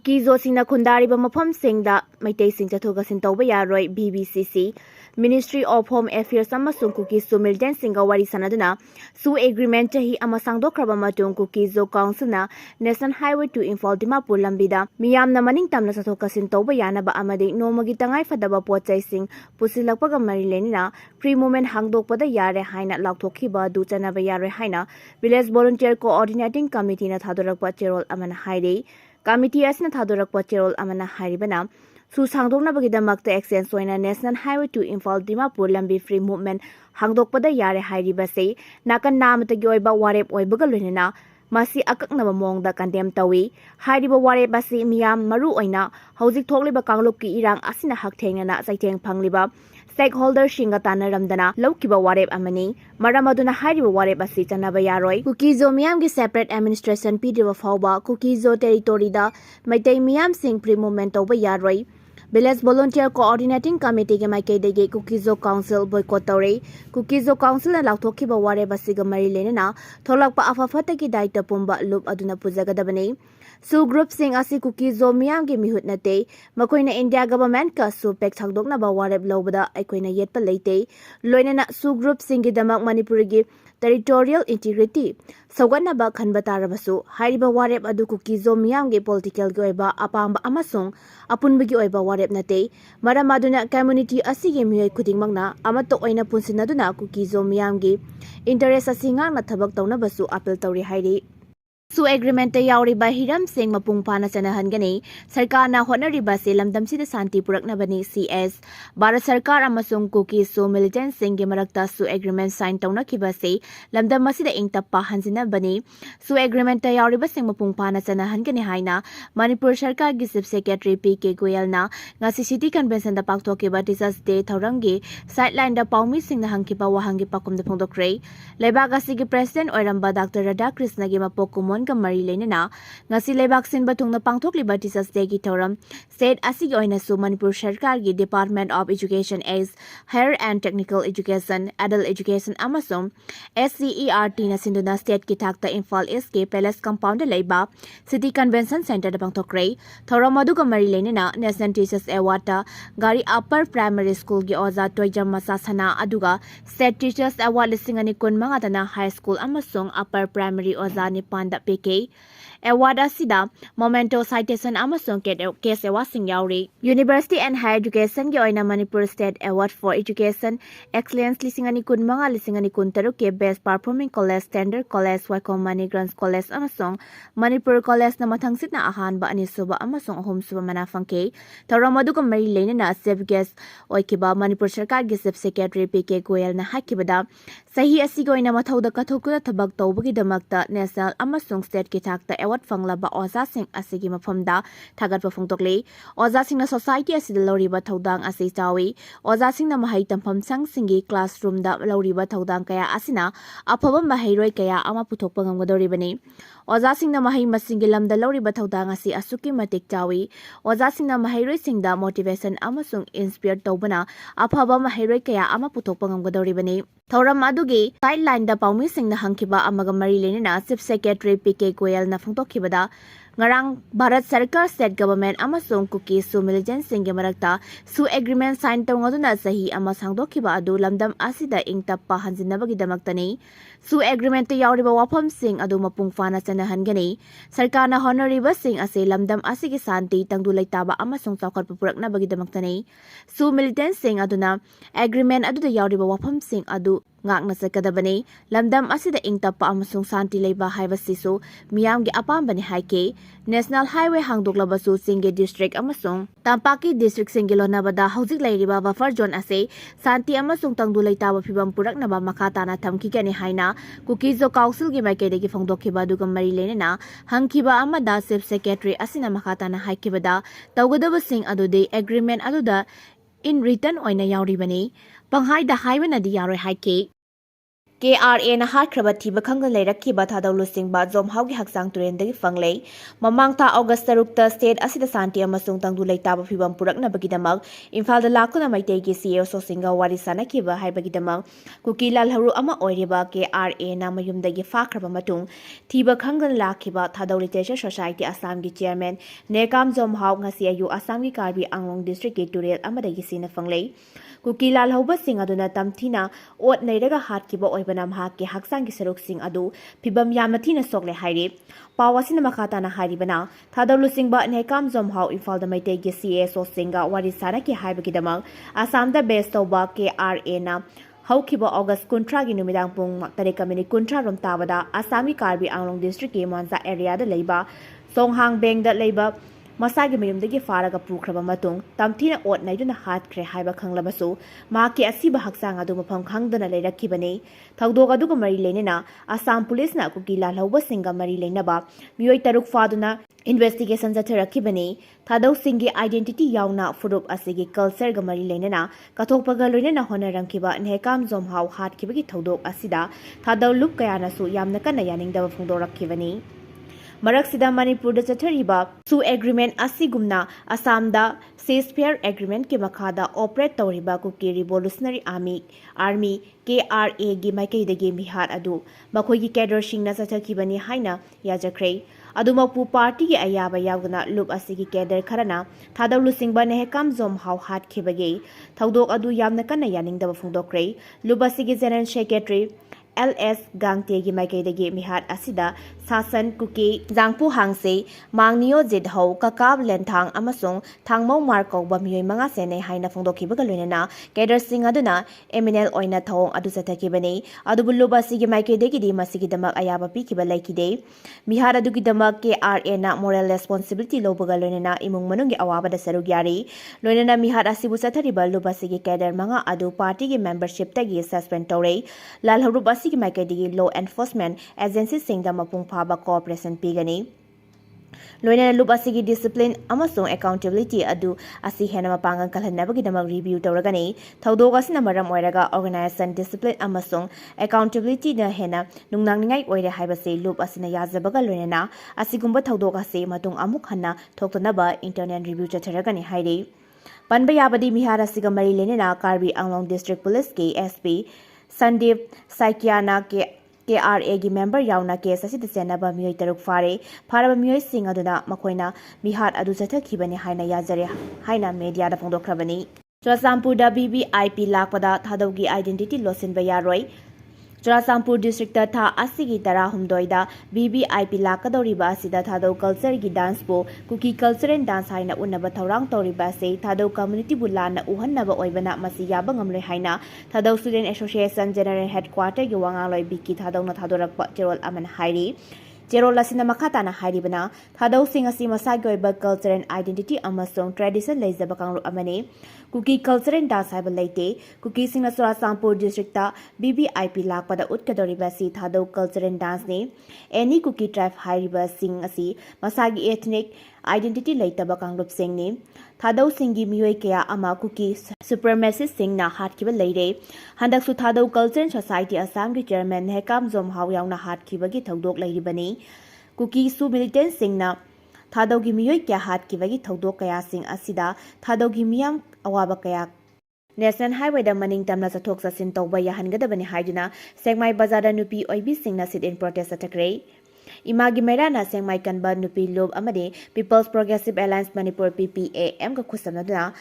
Kuki Jo singna khundariba mapham singda Meitei sing chathogasin tawba yaroi BBCC Ministry of Home Affairs amasung Kuki Jo Militant singa wari sanaduna su agreement chahi ama sangdokraba matung Kuki Jo Council na National Highway to Imphal Dimapur lambida miyamna maning tamna chathogasin tawba yanaba amadi nomagi tangai fadaba pochai sing pusilakpaga mari lenina free movement hangdokpada yare haina lauthokhiba du chanaba yare haina Village Volunteer Coordinating Committee na thadorakpa cherol amana haire Committee asna thadorakpa cherol amana hairibana su sangdoknabagidamakta exchange oina National Highway to Imphal Dimapur lambi free movement hangdokpada yare hairibase nakan namatagi oiba warep oibaga loinana masi akaknaba mongda condemn tawi hairiba warep basi miyam maru oina hojik thokliba kanglupki irang asina hakthengna saitheng phangliba stakeholder shinga tanaramdana laukiba warep amani maramaduna hairiba warep asi chanaba yaroi Kuki Jo miyam gi separate administration pidwa fawba Kuki Jo territory da Meitei miyam sing pre movement tawba yaroi Village Volunteer Coordinating Committee ke maikaidagi Kuki Jo Council boycott tawre Kuki Jo Council na lauthokhiba warep asiga mari lenena tholakpa afafatagi daita pumba loop aduna pujagadabani su group sing asi Kuki Jo miyam gi mihut nate makoina India government ka su pek thangdokna ba warep lobada aikoina yetpa leite loinana su group sing gi damak Manipur gi territorial integrity sawganna ba khanba tarabasu hairiba warep adu Kuki Jo miyam gi political gi oiba apamba amasung apunbagi oiba warep nate maramaduna community asigi miyai khudingmangna amato oina punsinaduna Kuki Jo miyam gi interest asinga na thabak tawna basu appeal tawri hairi su agreement ta yauri ba hiram sing mapung pana chanahangani sarkar na honariba se lamdam sida santi purakna bani CS Bharat Sarkar amasung Kuki Jo Militant sing gi marakta su agreement sign tawna kiba se lamdam masida ingtappa hanjina bani su agreement ta yauri ba sing mapung pana chanahangani haina Manipur Sarkar gi Chief Secretary PK Goyal na ngasi city convention da pakthok ba Teachers Day thaurangi sideline da paumi sing na hangkipa wahangi pakum da phongdokre lebak asigi president oiramba Dr. Radha Krishna gi mapokumon mari lenena ngasi lebak sin batung na pangthokliba Teachers Day gi thoram state asigi oina su Manipur Sarkar gi Department of Education as Higher and Technical Education Adult Education amasung SCERT na sinduna state ki thakta Imphal East ke Palace Compound da leiba City Convention Center da pangthokre thoram aduga mari lenena National Teachers Award ta gari Upper Primary School gi oza twjarkani sana aduga State Teachers Award lisingani kun manga tana High School amasung Upper Primary oza nipan da PK Award asida Momento Citation amasung case award sing yauri University and Higher Education gi oina Manipur State Award for Education Excellence lisingani kun manga lisingani kun taruk ke Best Performing College Standard College Waikom Grants College amasung Manipur College na mathang sitna ahanba ani suba amasung ahum suba manafang ke tawramadu ko mari lenena chief guest oikiba Manipur Sarkar gi Chief Secretary PK Goyal na hakibada sahi asi goina mathauda kathokuna thabak tawbagi damakta national amasung state ki thakta award fanglaba oza sing asigi mafamda thagatpa phongtokle oza sing na society asida loriba thaudang asi chawi oza sing na mahai tampham sang singi classroom da loriba thaudang kaya asina afaba mahairoi kaya ama puthokpa ngamgadoribani oza sing na mahai masingi lamda loriba thaudang asi asuki matik chawi oza sing na mahairoi singda motivation amasung inspire tawbana afaba mahairoi kaya ama puthokpa ngamgadoribani thoram adugi sideline da paumi sing na hangkiba amaga mari lenena Chief Secretary PK Goyal na phongtokhibada ngarang Bharat Sarkar State Government amasung Kuki Jo Militant sing gi marakta su agreement sign tawngoduna sahi ama sangdokhiba adu lamdam asida ingtappa hanjinabagi damaktani su agreement ta yauriba wafam sing adu mapung fana chanahangani sarkar na honoriba sing ase lamdam asigi santi tangdu laitaba amasung chawkhatpa puraknabagi damaktani su Militant sing aduna agreement adu da yauriba wafam sing adu ngakna sakadabani lamdam asida ingtappa amasung santi leiba haibasisu miyamgi apambani haike National Highway hangdoklabasu singi district amasung Tampaki district singi lonabada hojik leiriba buffer zone ase santi amasung tangdu leitaba phibam puraknaba makhatana thamkigani haina Kuki Jo Council gi maikaidagi phongdokhiba duga mari lenena hangkiba amada Chief Secretary asina makhatana haikibada tawgadaba sing adudi agreement aduda in written oina yauribani panghai da highway na di yaroi haike KRA na hatkraba thiba khangla leirakhiba Thadou lusingba Zomhaugi haksang turendagi fanglei mamang tha August 6 state asida santi amasung tangdu leitaba phibam puraknabagidamak Imphal da lakuna Meitei gi CEO sosinga wari sanakhiba haibagidamak Kuki lalharu ama oiriba KRA na mayumdagi fakraba matung thiba khangla lakhiba Thadou Literature Society Assam gi chairman Nekam Zomhau ngasi ayu Assam gi Karbi Anglong district gi turel amadagi sina fanglei Kuki lalhauba sing aduna tamthina ot neiraga hatkiba oibanam hakki haksang gi saruk sing adu phibam yamna thina sokle hairi pawasina makhata na haribana Thadou lusingba Nekam Zomhau Imphal da Meitei gi CSO singa wari sana ki haibagidamang Assam da best toba KRA na haukiba August kuntra gi numidang pung tarika minute kuntra rom tabada Assami Karbi Anglong district gi Manza area da leiba Songhang Beng da leiba Masagi mayumdagi faraga pukraba matung tamthina ot naiduna hatkhre haiba khanglabasu maki asiba haksang adu mapham khangdana leirakibani thawdog aduga mari lenena Assam police na Kuki lalhauba singa mari lenaba miyoi taruk faduna investigation jatharakibani Thadou singi identity yauna furup asigi culture ga mari lenena kathokpaga loinena honaramkiba Nekam Zomhau hatkibagi thawdog asida Thadou lup kayana su yamna kana yaningdaba phungdorakibani Maraksida Manipur da chathariba su agreement asigumna Assam da ceasefire agreement ki makhada operate tawriba Kuki Revolutionary Army KRA gi Meitei dagi mihar adu makhoi gi cadre singna chathakibani haina yajakhre adumapu party gi ayaba yawgana lup asigi cadre kharana Thadou lusingba Nekam Zomhau hatkibagi thawdok adu yamna kana yaningdaba phungdokre lup asigi general secretary LS Gangte gi Meitei dagi mihar asida Sasan Kuki Jangpu Hangse Mangnio Jidhau Kakab Lenthang amasung Thangmau Markau ba miyoi manga sene haina phongdokhibaga loinena Kader Singh aduna eminel oina thong adu chathakibani adubulluba sigi Meitei dagi di masigi damak ayaba pikiba laikide mihar adugi damak KRA na moral responsibility lobaga loinena imung manungi awaba da sarug yari loinena mihar asibu chathariba luba sigi Kader manga adu party gi membership tagi suspend tore lalharuba sigi Meitei dagi law enforcement agency singda mapung phaba cooperation pigani loinena lup asigi discipline amasung accountability adu asi hena mapangang kalhanabagi damak review tawragani thawdog asina maram oiraga organization discipline amasung accountability na hena nungnangningai oire haibase lup asina yajabaga loinena asigumba thawdog ase matung amuk hanna thoktanaba internal review chatharagani hairi panba yabadi mihar asiga mari lenena Karbi Anglong district police ke SP Sandeep Saikiana ke KRA gi member yauna case asida senaba miyoi taruk faraba miyoi sing aduna makoina mihar adu chathakibani haina yajare haina media da phongdokrabani Churasampur da vvip lakpada Thadou gi identity losin ba yaroi Churasampur district tha asigi tara humdoi da vvip lakadoriba asida Thadou culture gi dance po Kuki cultural dance haina unaba thorang toriba se Thadou community bulana uhannaba oibana masi yaba ngamle haina Thadou student association general headquarter gi wangaloi biki Thadou na thadorakpa cherol aman hairi Cherol asina makhatana hairibana Thadou sing asi masagi oiba culture and identity amasung tradition leizaba kangru amane Kuki culture and dance haiba leite Kuki singna Churasampur district ta vvip lakpada utkadoriba si Thadou culture and dance ne any Kuki tribe hairiba sing asi masagi ethnic identity leitaba kangrup sing ne Thadou singi miyoi kaya ama Kuki supremacist sing na hatkiba leire handak su Thadou culture society Assam gi chairman Nekam Zomhau yauna hatkibagi thawdok leiribani Kuki su Militant sing na Thadou gi miyoi kya hatkibagi thawdok kaya sing asida Thadou gi miyam awaba kaya National Highway da maning tamna chathok chasin tawba yahangadabani haiduna Sengmai bazar da nupi oibi singna sit in protest atakre Imagi Merana Sengmai Kanba Nupi Lob Amade People's Progressive Alliance Manipur PPAM ka khusamnaduna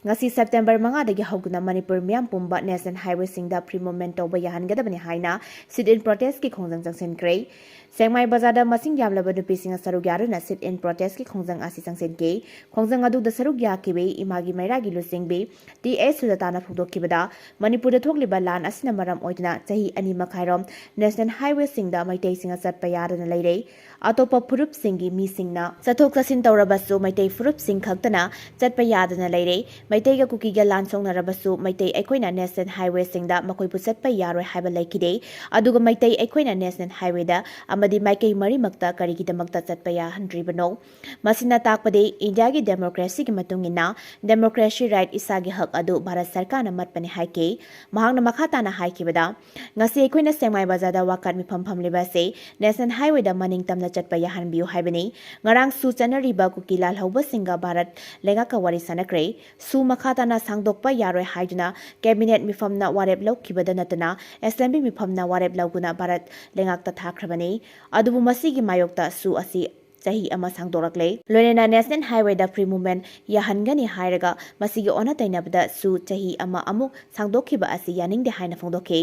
ngasi September manga dagi hawguna Manipur miyam pumba National Highway singda free movement tawba yahangadabani haina sit in protest ki khongjang jangsen kre Sengmai bazar da masing yablaba nupi singa sarug yaruna sit in protest ki khongjang asi jangsen ke khongjang adu da sarug yakibe Imagi Mera gi lusingbe TS sudatana phudokibada Manipur da thokliba lan asina maram oiduna chahi ani makhairom National Highway singda Meitei singa chatpa yarana leire atopa furup singi mi singna chathok chasin tawrabasu Meitei furup sing khaktana chatpa yadana leire Meitei Kuki ga lan songnarabasu Meitei aikoina national highway singda makoipu chatpa yaroi haiba laikide aduga Meitei aikoina national highway da amadi maikei marimakta karigidamakta chatpa yahandribano masina takpade India gi democracy gi matungina democracy right isagi hak adu Bharat Sarkar na matpani haike mahangna makhata na haikibada ngasi aikoina Sengmai bazada wakat mifam phamliba se national highway da maning tamna chatpa yahanbiu haibani ngarang su chanariba Kuki lal hauba singa Bharat lengaka wari sanakre su makhatana sangdokpa yaroi haiduna cabinet mifamna warep laukibada natana assembly mifamna warep lauguna Bharat lengakta thakrabani adubu masigi mayokta su asi chahi ama sangdorakle loinena national highway da free movement yahangani hairaga masigi ona tainabda su chahi ama amuk sangdokhiba asi yaningde haina phongdokhe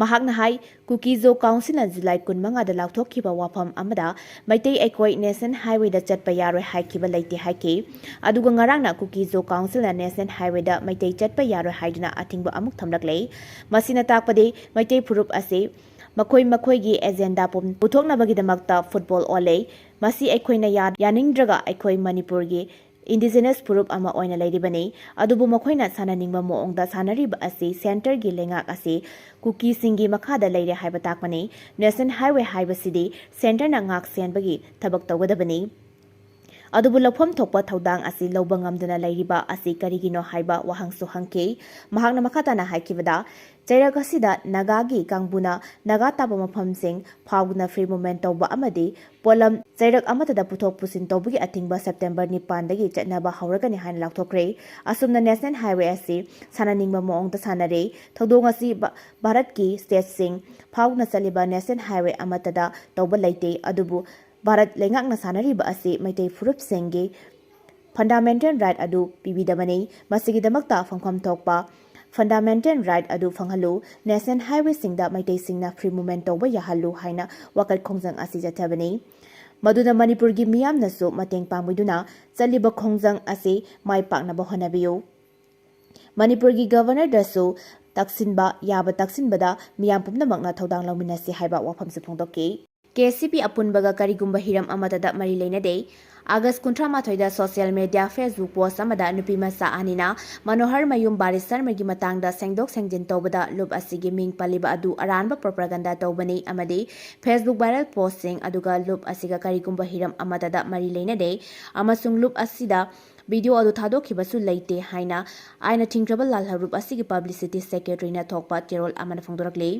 mahakna hai Kuki Jo council na July 15 da lauthokhiba wafam amada Meitei aikoi national highway da chatpa yaroi haikiba leite haike aduga ngarangna Kuki Jo council na national highway da Meitei chatpa yaroi haiduna athingba amuk thamlakle masina takpade Meitei phurup ase makhoi agenda pum puthoknabagidamakta football ole masi aikoina yaningdraga aikoi Manipur gi indigenous purup ama oina lairibani adubu makhoina sananingba moongda sanariba ase center gi lengak ase Kuki singi makhada leire haiba takmani national highway haibasidi center na ngak senbagi thabak tawgadabani adubu lafam thokpa thodang asi lobang ngamduna lairiba asi karigino haiba wahangsu hangke mahakna makhatana haikibada Chairakasida Nagagi Kangbuna Nagataba Mafamsing Phaguna free movement tawba amadi polam Chairak amatada puthok pusin tawbagi athingba September 9 dagi chatnaba hauragani hain lakthokre asumna national highway asi sananingba moongta sanare thodong asi Bharat ki state sing phaguna chaliba national highway amatada tawba leite adubu Bharat lengakna sanariba asi Meitei furup sengge fundamental right adu pibidabani masigidamakta phangkham thokpa fundamental right adu phanghalu national highway singda Meitei singna free movement tawba yahalu haina wakal khongjang asi jathabani maduna Manipur gi miyamna su mateng pangmiduna chaliba khongjang asi mai paknaba honabiyu Manipur gi governor dasu taksinba yaba taksinbada miyam pumnamakna thodang lawminasi haiba wafamse phongdoki KCP apunbaga karigumba hiram amatada mari leinade August 18 da social media Facebook post amada nupi masa anina Manohar Mayum Barisar magi matangda sengdok sengjin tawbada lub asigi ming paliba adu aranba propaganda tawbani amadi Facebook viral posting aduga lub asiga karigumba hiram amatada mari leinade amasung lub asida video adu thadokhibasu leite haina aina thingkhre lal harup asigi publicity secretary na thokpa cherol amana phongdorakle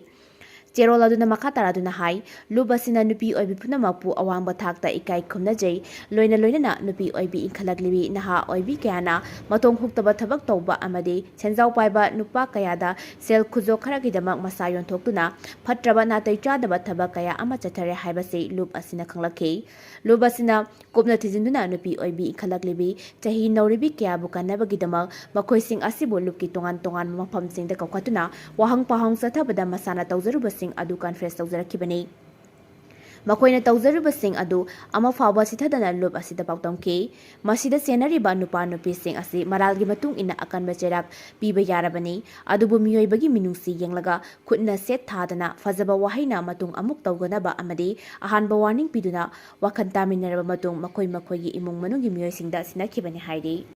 Cherol aduna makhatara aduna hai lubasina nupi oibi punamapu awangba thakta ikai khumnajai loina nupi oibi inkhalaklibi naha oibi kayana matong huktaba thabak tawba amadi senjau paiba nupa kayada sel khujo kharagidamak masa yonthokuna phatraba natai chadaba thabak kaya ama chathare haibase lub asina khanglakhe lubasina kopna thijinduna nupi oibi inkhalaklibi chahi nauribi kaya bukanabagidamak makhoising asibo lubki tongan mafamsingda kaukhatuna wahang pahang sathabada masana tawjarubasing adu conference tawjarakibani makoina tawjarubasing adu ama fawba sithadana lub asida pautamke masida senariba nupa nupi sing asi maralgi matung ina akanba cherak piba yarabani adubu miyoibagi minungsi yenglaga khutna set thadana fajaba wahaina matung amuk tawganaba amadi ahanba warning piduna wakhan taminaraba matung makoi gi imung manungi miyoisingda sinakibani hairi